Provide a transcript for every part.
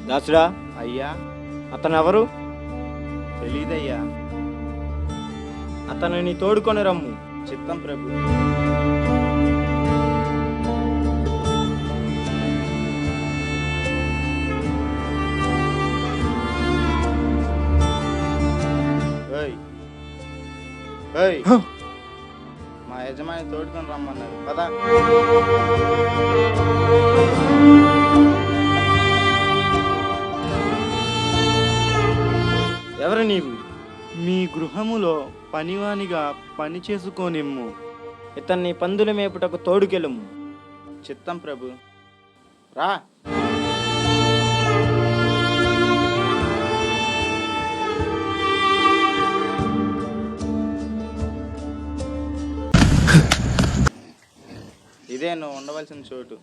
దాసుడా, అయ్యా, అతను ఎవరు? తెలీదయ్యా. అతనిని తోడుకొని రమ్ము. చిత్తం ప్రభు. ఓయ్ ఓయ్, మా యజమాని తోడుకొని రమ్మన్నారు పదా. ఎవరు నీవు? మీ గృహములో పనివానిగా పని చేసుకోనిమ్ము. ఇతన్ని పందుల మేపుటకు తోడుకెళ్ళము. చిత్తం ప్రభు. రా. ఇదే నువ్వు ఉండవలసిన చోటు.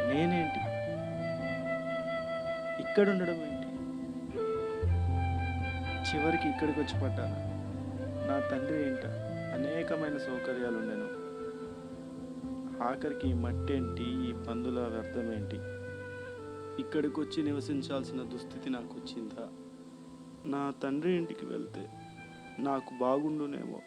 నేనేంటి ఇక్కడ ఉండడం ఏంటి? చివరికి ఇక్కడికి వచ్చి పడ్డాను. నా తండ్రి ఇంట అనేకమైన సౌకర్యాలు ఉండెను. ఆఖరికి ఈ మట్టి ఏంటి, ఈ పందుల వ్యర్థం ఏంటి? ఇక్కడికి వచ్చి నివసించాల్సిన దుస్థితి నాకు వచ్చిందా? నా తండ్రి ఇంటికి వెళ్తే నాకు బాగుండునేమో.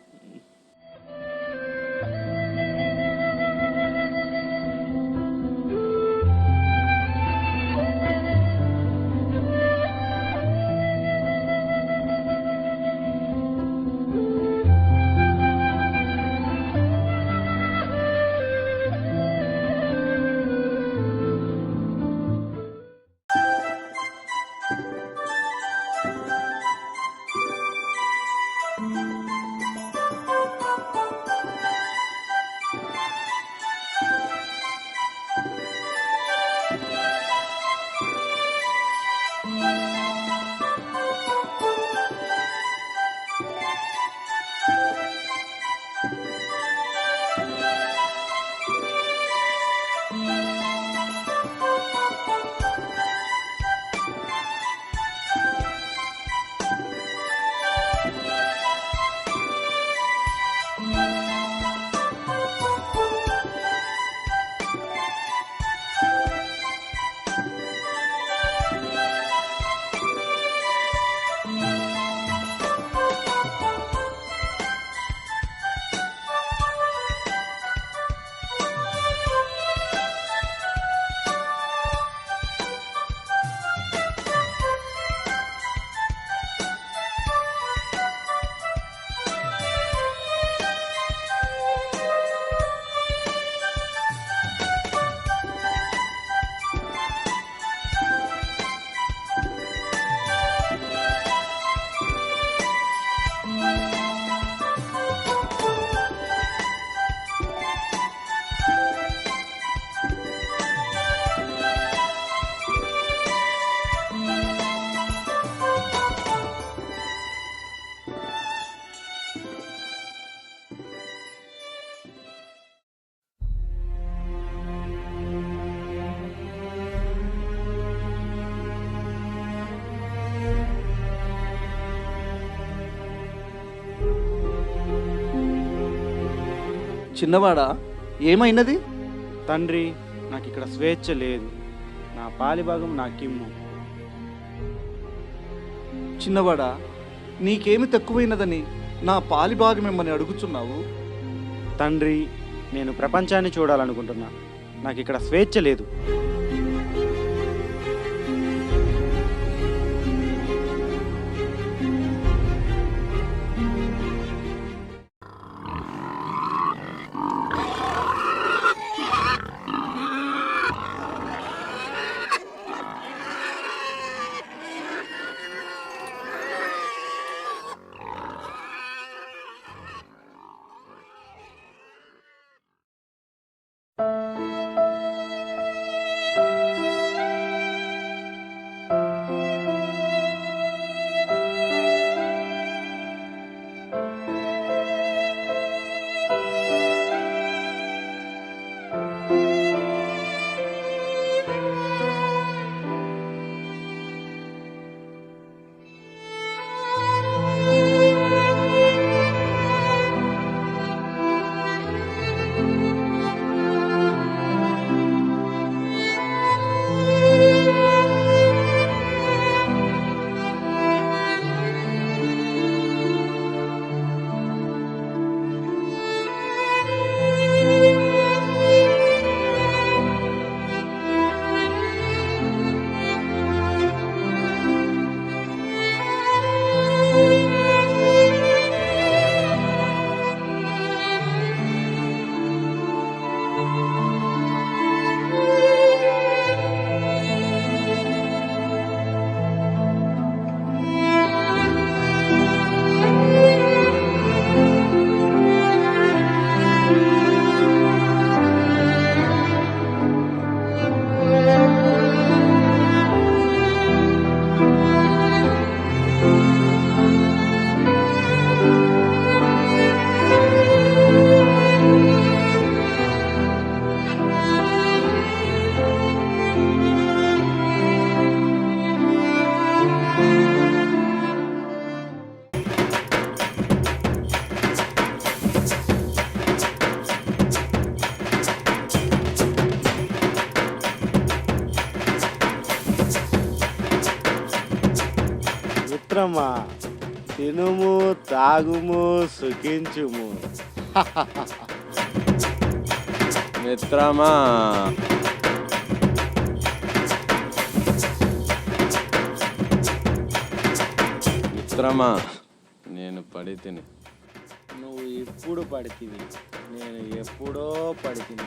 చిన్నవాడా, ఏమైనది? తండ్రి, నాకు ఇక్కడ స్వేచ్ఛ లేదు. నా పాలిభాగం నాకిమ్ము. చిన్నవాడా, నీకేమి తక్కువైనదని నా పాలిభాగమేమని అడుగుచున్నావు? తండ్రి, నేను ప్రపంచాన్ని చూడాలనుకుంటున్నా. నాకు ఇక్కడ స్వేచ్ఛ లేదు. మిత్రమా, తినుము, తాగుము, సుఖించుము. మిత్రమా, మిత్రమా, నేను పడి తిని. నువ్వు ఇప్పుడు పడితివి, నేను ఎప్పుడో పడితిని.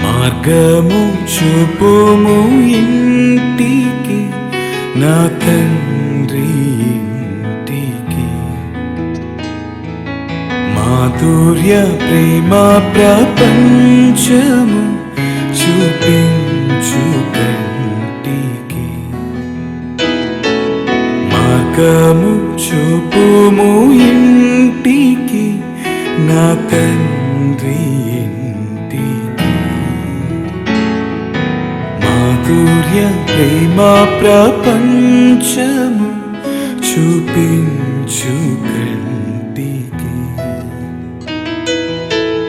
మార్గము చూపుము ఇంటికి, నా తండ్రి ఇంటికి. మాధుర్య ప్రేమ ప్రపంచము చూపించు కంటికి. మార్గము చూపుము ఇంటికి, నా తండ్రి ఇంటికి. మాధుర్య ప్రేమ ప్రపంచము చూపించు కంటికి.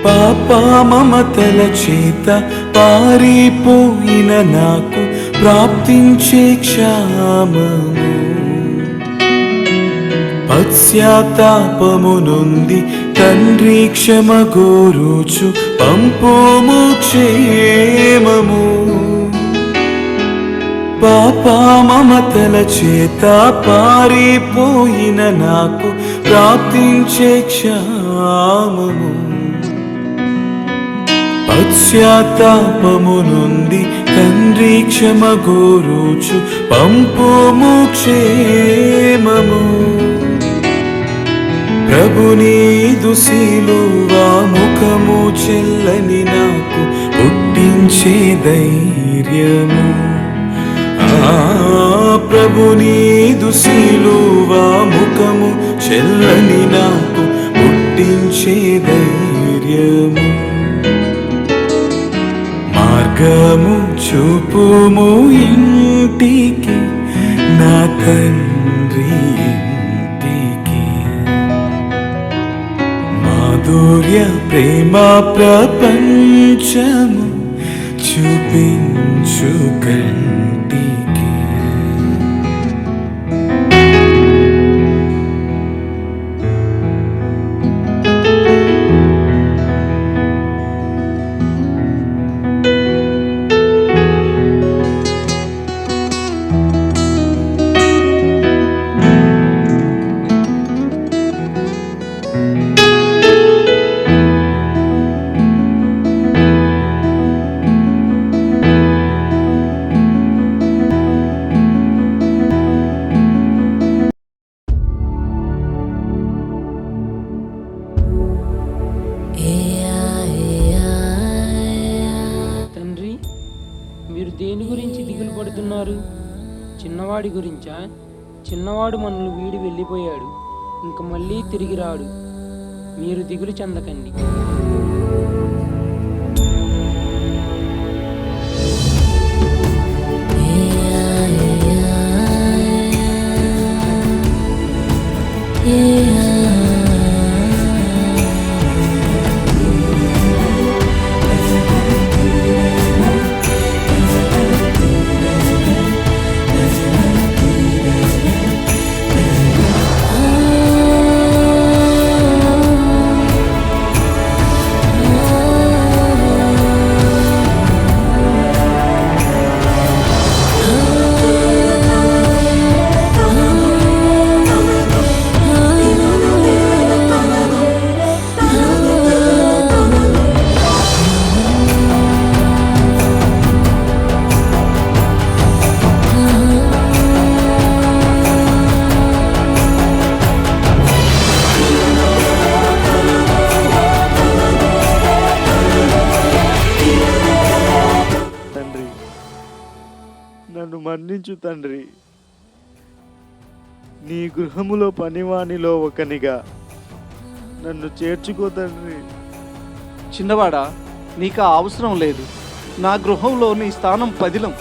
పాప మమతల చేత పారిపోయిన నాకు ప్రాప్తించే క్షామము. పశ్చాత్తాపము నుండి తండ్రి క్షమ గోరుచు పంపుము క్షేమము. పాప మమతల చేత పారిపోయిన నాకు ప్రాప్తించే క్షామము. పశ్చాత్తాపము నుండి తండ్రి క్షమ గోరుచు పంపుము క్షేమము. ప్రభు నీదు సిలువ ముఖము చెల్లని నాకు పుట్టించే ధైర్యము. ప్రభు నీదు సిలువా ముఖము చెల్లని నాకు పుట్టించే ధైర్యము. మార్గము చూపుము ఇంటికి నా తండ్రి ఇంటికి. మాధుర్య ప్రేమ ప్రపంచము చూపించు కంటికి. తండ్రి, మీరు దేని గురించి దిగులు పడుతున్నారు? చిన్నవాడి గురించా? చిన్నవాడు మనల్ని వీడి వెళ్ళిపోయాడు, ఇంక మళ్ళీ తిరిగి రాడు. మీరు దిగులు చెందకండి. తండ్రి, నన్ను మన్నించు తండ్రి. నీ గృహములో పనివానిలో ఒకనిగా నన్ను చేర్చుకో తండ్రి. చిన్నవాడా, నీకు ఆ అవసరం లేదు. నా గృహంలో నీ స్థానం పదిలం.